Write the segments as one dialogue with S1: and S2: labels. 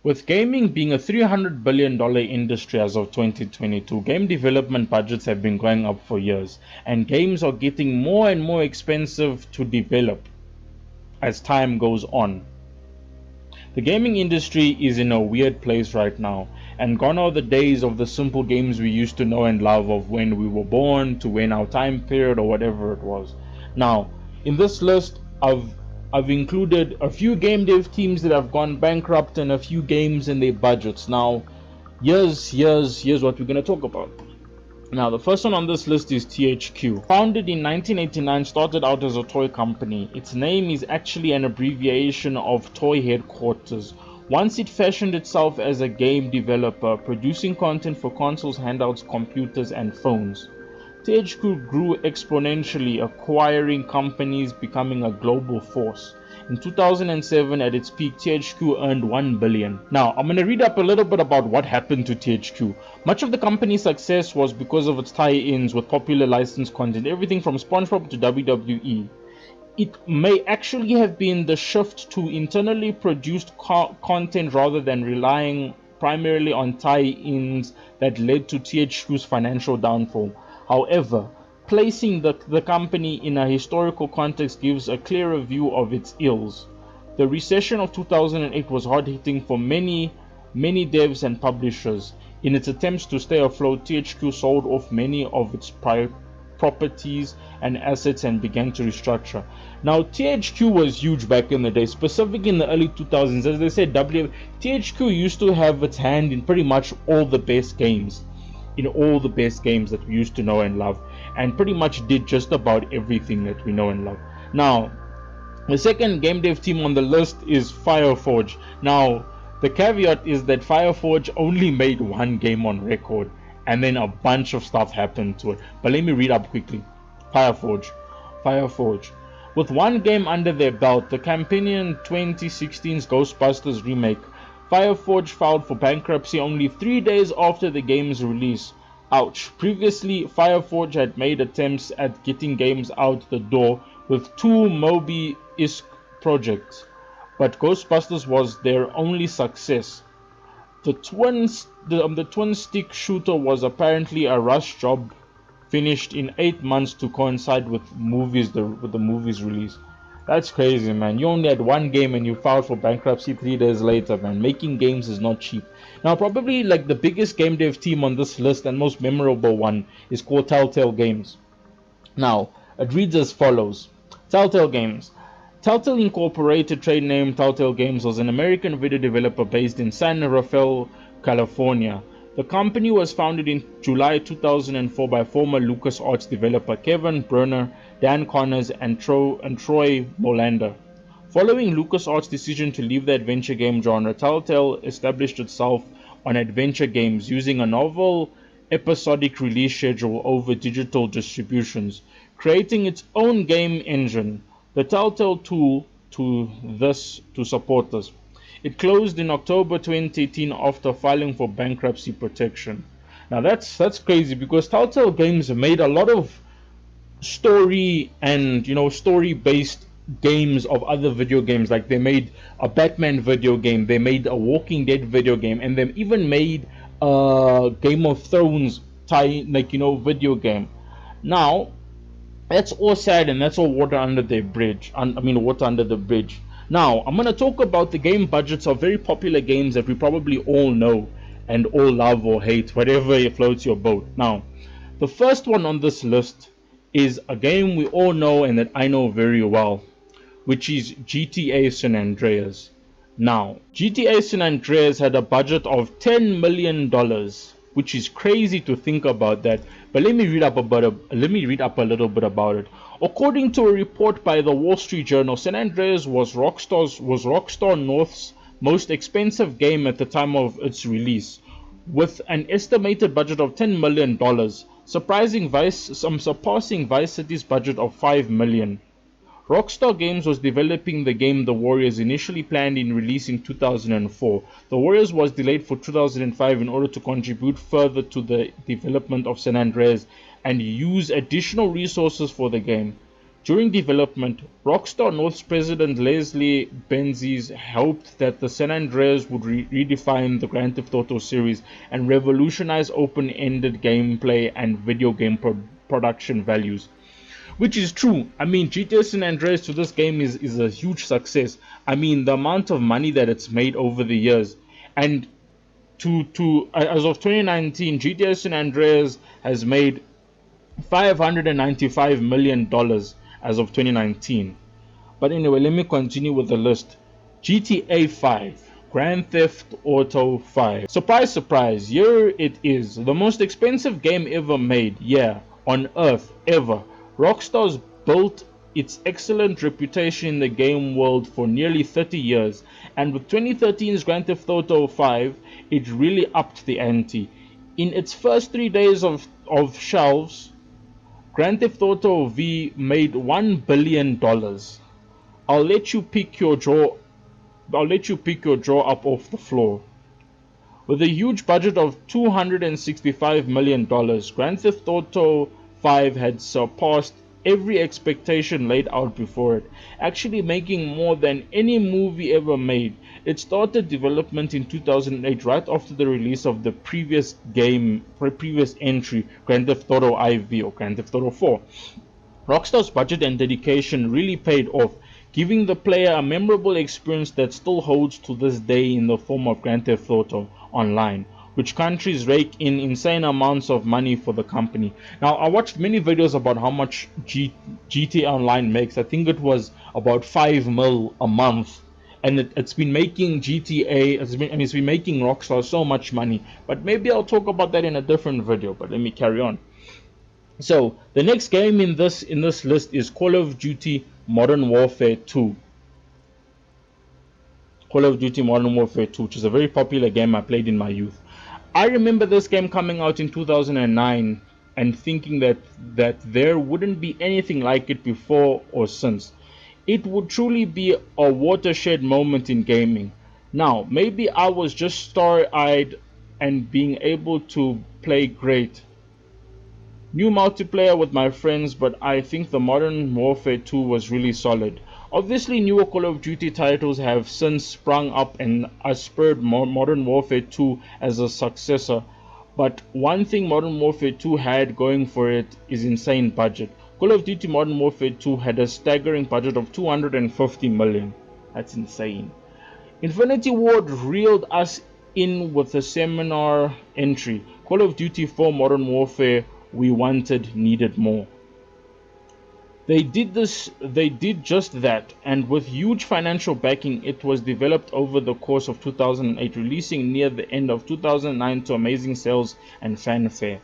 S1: With gaming being a $300 billion industry as of 2022, game development budgets have been going up for years, and games are getting more and more expensive to develop as time goes on. The gaming industry is in a weird place right now, and gone are the days of the simple games we used to know and love of when we were born to when our time period or whatever it was. Now, in this list, I've included a few game dev teams that have gone bankrupt and a few games and their budgets. Now, here's what we're gonna talk about. Now, the first one on this list is THQ. Founded in 1989, started out as a toy company. Its name is actually an abbreviation of Toy Headquarters. Once it fashioned itself as a game developer, producing content for consoles, handhelds, computers, and phones. THQ grew exponentially, acquiring companies, becoming a global force. In 2007, at its peak, THQ earned $1 billion. Now, I'm going to read up a little bit about what happened to THQ. Much of the company's success was because of its tie-ins with popular licensed content, everything from SpongeBob to WWE. It may actually have been the shift to internally produced content rather than relying primarily on tie-ins that led to THQ's financial downfall. However, placing the company in a historical context gives a clearer view of its ills. The recession of 2008 was hard-hitting for many devs and publishers. In its attempts to stay afloat, THQ sold off many of its properties and assets and began to restructure. Now, THQ was huge back in the day, specifically in the early 2000s. As they said, THQ used to have its hand in pretty much all the best games. In all the best games that we used to know and love, and pretty much did just about everything that we know and love. Now, the second game dev team on the list is Fireforge. Now, the caveat is that Fireforge only made one game on record, and then a bunch of stuff happened to it. But let me read up quickly. Fireforge. With one game under their belt, the Companion 2016's Ghostbusters remake, Fireforge filed for bankruptcy only 3 days after the game's release. Ouch. Previously, Fireforge had made attempts at getting games out the door with two Moby-esque projects, but Ghostbusters was their only success. The twin stick shooter was apparently a rush job, finished in 8 months to coincide with the movie's release. That's crazy, man. You only had one game and you filed for bankruptcy 3 days later, man. Making games is not cheap. Now, probably like the biggest game dev team on this list and most memorable one is called Telltale Games. Now, it reads as follows. Telltale Games. Telltale Incorporated, trade name Telltale Games, was an American video developer based in San Rafael, California. The company was founded in July 2004 by former LucasArts developer Kevin Brunner, Dan Connors, and Troy Molander. Following LucasArts' decision to leave the adventure game genre, Telltale established itself on adventure games using a novel episodic release schedule over digital distributions, creating its own game engine, the Telltale tool, to support this. It closed in October 2018 after filing for bankruptcy protection. Now that's crazy because Telltale Games made a lot of story and story-based games of other video games. Like they made a Batman video game, they made a Walking Dead video game, and they even made a Game of Thrones video game. Now that's all sad and that's all water under the bridge. Water under the bridge. Now, I'm going to talk about the game budgets of very popular games that we probably all know and all love or hate, whatever floats your boat. Now, the first one on this list is a game we all know and that I know very well, which is GTA San Andreas. Now, GTA San Andreas had a budget of $10 million, which is crazy to think about that. But let me read up a little bit about it. According to a report by the Wall Street Journal, San Andreas was Rockstar North's most expensive game at the time of its release, with an estimated budget of $10 million, surpassing Vice City's budget of $5 million. Rockstar Games was developing the game The Warriors, initially planned in release in 2004. The Warriors was delayed for 2005 in order to contribute further to the development of San Andreas and use additional resources for the game. During development, Rockstar North's president Leslie Benzies hoped that the San Andreas would redefine the Grand Theft Auto series and revolutionize open-ended gameplay and video game production values. Which is true. I mean, GTA San Andreas to this game is a huge success. I mean, the amount of money that it's made over the years. And as of 2019, GTA San Andreas has made $595 million as of 2019. But anyway, let me continue with the list. GTA 5, Grand Theft Auto 5. Surprise, surprise, here it is. The most expensive game ever made, yeah, on earth, ever. Rockstar's built its excellent reputation in the game world for nearly 30 years, and with 2013's Grand Theft Auto 5, it really upped the ante. In its first 3 days of shelves, Grand Theft Auto V made $1 billion. I'll let you pick your jaw up off the floor. With a huge budget of $265 million, Grand Theft Auto 5 had surpassed every expectation laid out before it, actually making more than any movie ever made. It started development in 2008, right after the release of the previous entry, Grand Theft Auto IV or Grand Theft Auto 4. Rockstar's budget and dedication really paid off, giving the player a memorable experience that still holds to this day in the form of Grand Theft Auto Online, which countries rake in insane amounts of money for the company. Now, I watched many videos about how much GTA Online makes. I think it was about 5 mil a month, and it's been making it's been making Rockstar so much money. But maybe I'll talk about that in a different video. But let me carry on. So the next game in this list is Call of Duty Modern Warfare 2. Call of Duty Modern Warfare 2, which is a very popular game I played in my youth. I remember this game coming out in 2009 and thinking that there wouldn't be anything like it before or since. It would truly be a watershed moment in gaming. Now, maybe I was just star-eyed and being able to play great new multiplayer with my friends, but I think the Modern Warfare 2 was really solid. Obviously, newer Call of Duty titles have since sprung up and spurred Modern Warfare 2 as a successor, but one thing Modern Warfare 2 had going for it is insane budget. Call of Duty Modern Warfare 2 had a staggering budget of $250 million. That's insane. Infinity Ward reeled us in with a seminar entry. Call of Duty 4 Modern Warfare, we wanted, needed more. They did just that, and with huge financial backing, it was developed over the course of 2008, releasing near the end of 2009 to amazing sales and fanfare.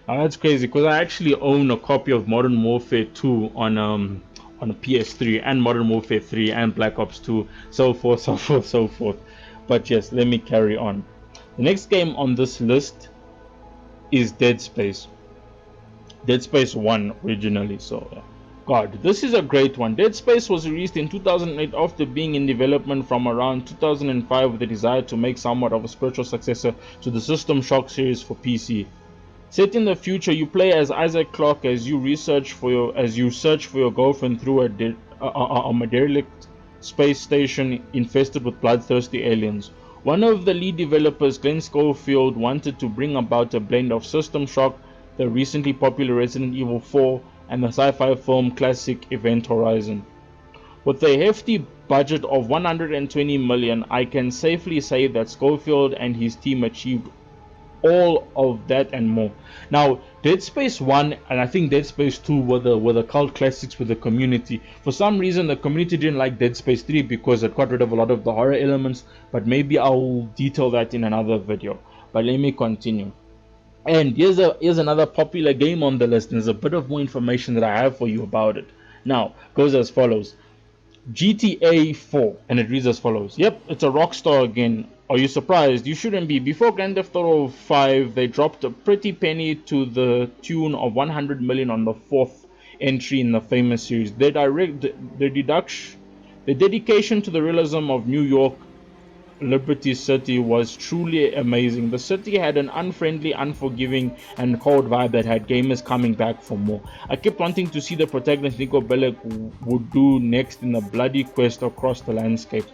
S1: Now that's crazy, because I actually own a copy of Modern Warfare 2 on a PS3, and Modern Warfare 3 and Black Ops 2, so forth. But yes, let me carry on. The next game on this list is Dead Space. Dead Space 1 originally. So yeah. God, this is a great one. Dead Space was released in 2008 after being in development from around 2005 with the desire to make somewhat of a spiritual successor to the System Shock series for PC. Set in the future, you play as Isaac Clarke as you search for your girlfriend through a derelict space station infested with bloodthirsty aliens. One of the lead developers, Glenn Schofield, wanted to bring about a blend of System Shock, the recently popular Resident Evil 4, and the sci-fi film classic Event Horizon. With a hefty budget of $120 million, I can safely say that Schofield and his team achieved all of that and more. Now, Dead Space 1 and I think Dead Space 2 were the cult classics with the community. For some reason, the community didn't like Dead Space 3 because it got rid of a lot of the horror elements, but maybe I'll detail that in another video. But let me continue. And here's another popular game on the list, and there's a bit of more information that I have for you about it. Now, goes as follows. GTA 4, and it reads as follows. Yep, it's a Rockstar again. Are you surprised? You shouldn't be. Before Grand Theft Auto 5, they dropped a pretty penny to the tune of $100 million on the fourth entry in the famous series. Their dedication to the realism of New York Liberty City was truly amazing. The city had an unfriendly, unforgiving, and cold vibe that had gamers coming back for more. I kept wanting to see the protagonist Nico Bellic would do next in a bloody quest across the landscape.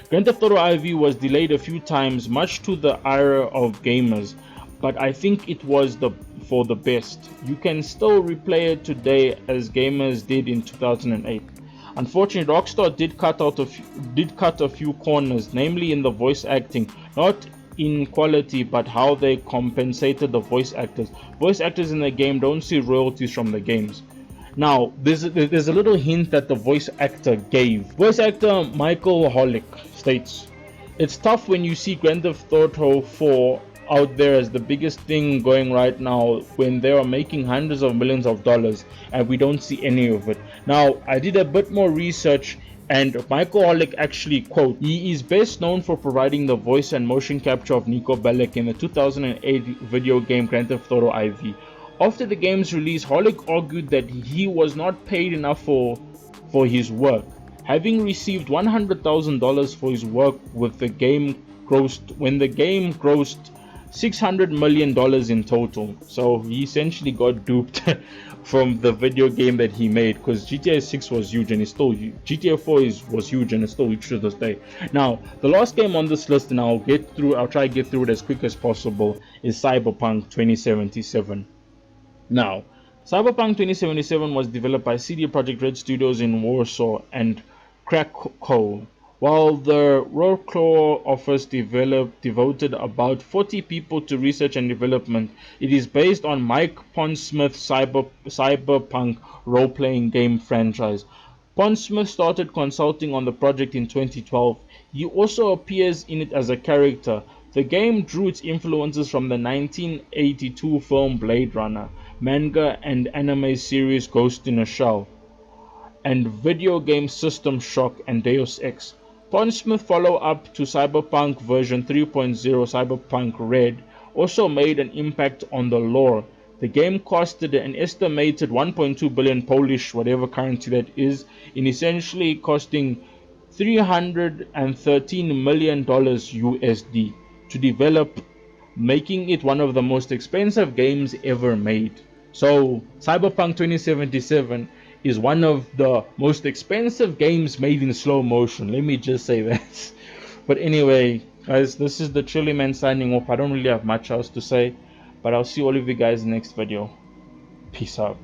S1: Grand Theft Auto IV was delayed a few times, much to the ire of gamers, but I think it was for the best. You can still replay it today as gamers did in 2008. Unfortunately, Rockstar did cut a few corners, namely in the voice acting, not in quality but how they compensated the voice actors. Voice actors in the game don't see royalties from the games. Now, there's a little hint that the voice actor gave. Voice actor Michael Holick states, "It's tough when you see Grand Theft Auto 4 out there as the biggest thing going right now when they are making hundreds of millions of dollars and we don't see any of it." Now, I did a bit more research, and Michael Holick actually, quote, "He is best known for providing the voice and motion capture of Nico Bellic in the 2008 video game Grand Theft Auto IV. After the game's release, Holick argued that he was not paid enough for his work, having received $100,000 for his work when the game grossed $600 million in total. So he essentially got duped from the video game that he made, because GTA 6 was huge and it's still huge. GTA 4 was huge and it's still huge to this day. Now, the last game on this list, and I'll try to get through it as quick as possible, is Cyberpunk 2077. Now, Cyberpunk 2077 was developed by CD Projekt Red Studios in Warsaw and Krakow, while the Wrocław office devoted about 40 people to research and development. It is based on Mike Pondsmith's Cyberpunk role-playing game franchise. Pondsmith started consulting on the project in 2012. He also appears in it as a character. The game drew its influences from the 1982 film Blade Runner, manga and anime series Ghost in a Shell, and video game System Shock and Deus Ex. Pondsmith's follow-up to Cyberpunk version 3.0, Cyberpunk Red, also made an impact on the lore. The game costed an estimated 1.2 billion Polish whatever currency that is, in essentially costing $313 million USD to develop, making it one of the most expensive games ever made. So Cyberpunk 2077 is one of the most expensive games made in slow motion. Let me just say that. But anyway, guys, this is the Chilly Man signing off. I don't really have much else to say, but I'll see all of you guys next video. Peace out.